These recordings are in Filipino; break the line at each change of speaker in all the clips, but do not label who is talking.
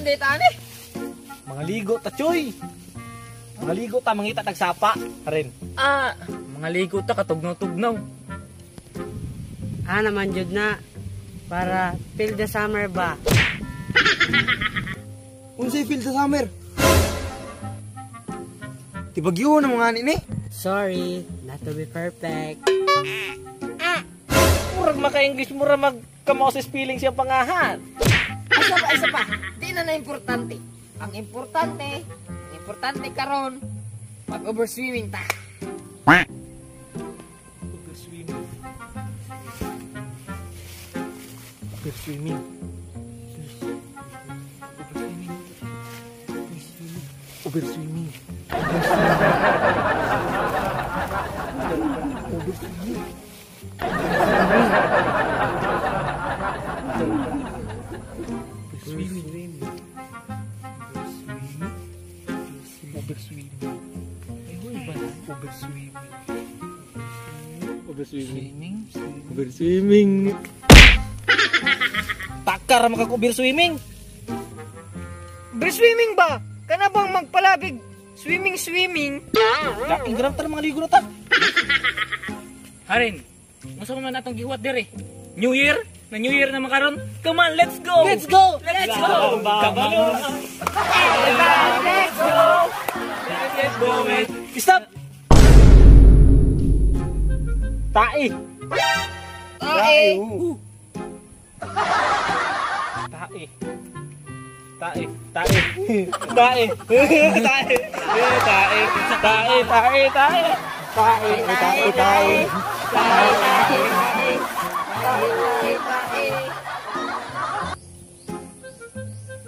dito ani?
Mga ligo ta, Choy. Mga ligo ta, mangita tagsapa. Rin.
Mga ligo ta, katugnaw-tugnaw.
Naman jud na. Para feel the summer ba?
Unsay feel sa summer? Tibagyo na mga nini.
Sorry, not to be perfect.
Murag maka-English, murag magkamoses feeling siya pangahan.
Isa pa. Di na importante. Ang importante karon mag-overswimming ta.
Overswimming. Overswimming. Overswimming. Takar makaka-overswimming.
Overswimming ba? Kana bang magpalabig swimming?
Daking gram ta mga ligo na ta.
Harin, masa man natong gihuwat dire. New Year? Na New Year na makaron. Come on, let's go.
Let's go.
Let's go. Kabalo. Let's go. Let's go.
Stop. Tae. Tae.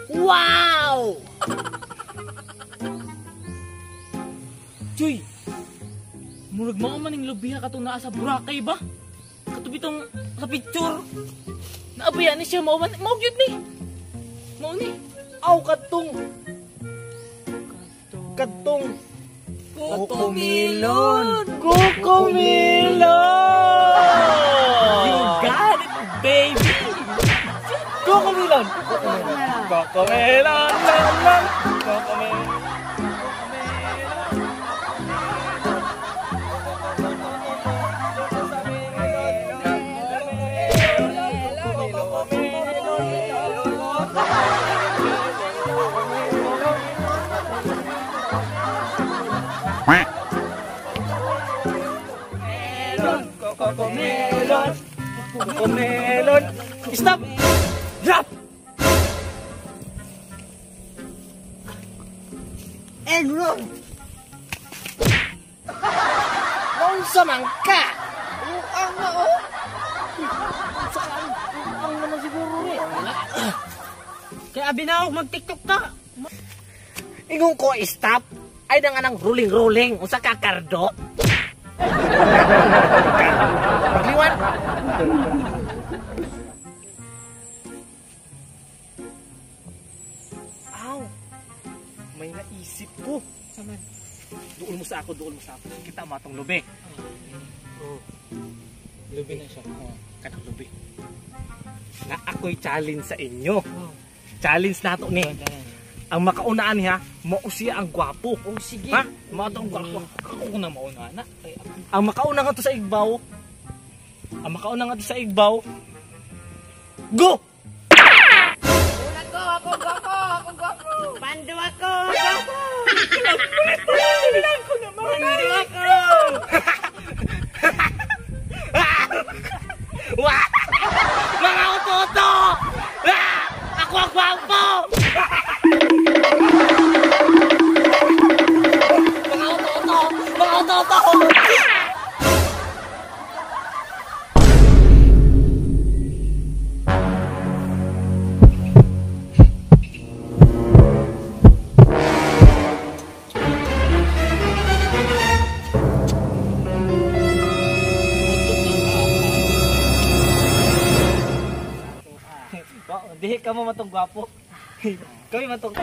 Wow! Chuy, murag mo man yung lubiha katong naa sa Boracay ba? Katubitong sa picture. Naabayan ni siya, maugyod ni. Mau ni.
Aw katong.
Cocomelon!
Cocomelon!
You got it, baby!
Cocomelon! Cocomelon! Cocomelon! Stop! Drop!
And run! Nonsa man ka! Uang na oh! Saan? Uang naman siguro eh.
Kaya abinaw mag-TikTok ka.
Ingon ko stop ay nga nang rolling usa ka kardo. Pagliwan.
Aw! May naisip ko. Saman. Duol mo sa ako. Kita mo atong lubi. Lubi na siya. Kanang lubi. Na ako'y challenge sa inyo. Challenge nato ni. Ang makaunaan niya, mao siya ang gwapo.
Oh, sige.
Ha? Mao tong gwapo. Ako na mauna na. Ang makauna nga to sa igbaw. Go!
Una ko, ako gwapo.
Pando ako! Gwapo!
Kailangan ko naman.
Pando ako!
Wah! Mga utoto! Ako ang gwapo! Mga utoto!
Dihi ka mo matong gwapo. Kami matong.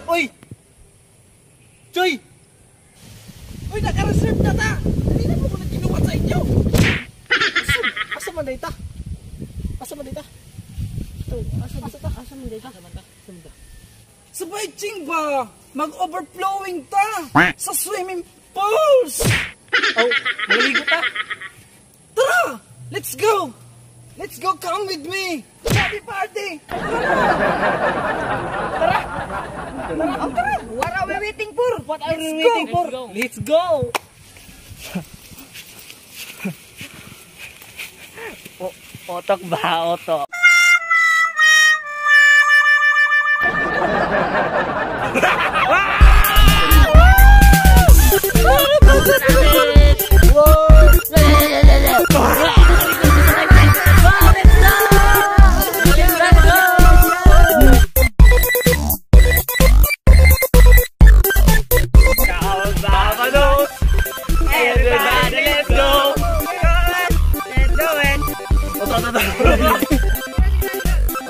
Uy! Choy! Uy, naka-reserve na ta! Hindi na mo ko na kinuha sa inyo!
Sabay ching ba? Mag-overflowing ta sa swimming pools!
Oh, maligo ta.
Tara! Let's go! Let's go, come with me! Happy party! Tara! What are we waiting for? What are we waiting for?
Let's go. Otok ba? Otok.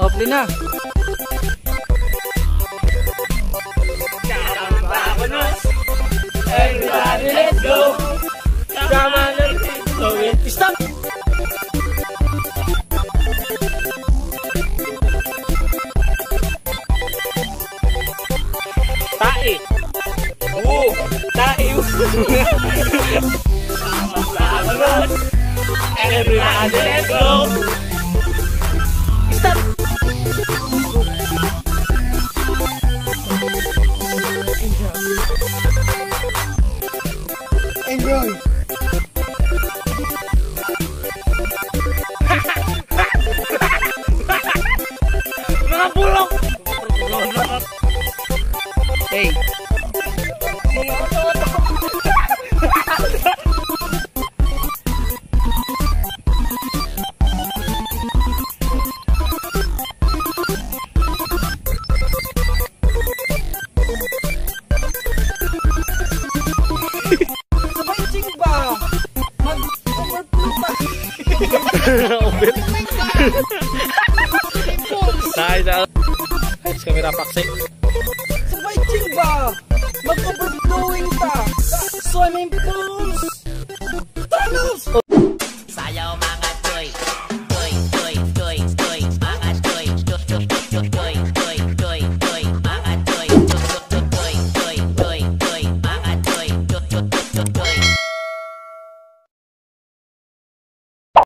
Open na.
Everybody, let's go. Come on, let's go. Stop. Tae. Tae. Everybody, let's go. Stop.
Enjoy!
Mga bulok. Hey.
Sabay ching ba? Mag-overflow ta.
Nice. Nice camera paksi.
Sabay ching ba? Mag-overflowing ta sa swimming pool!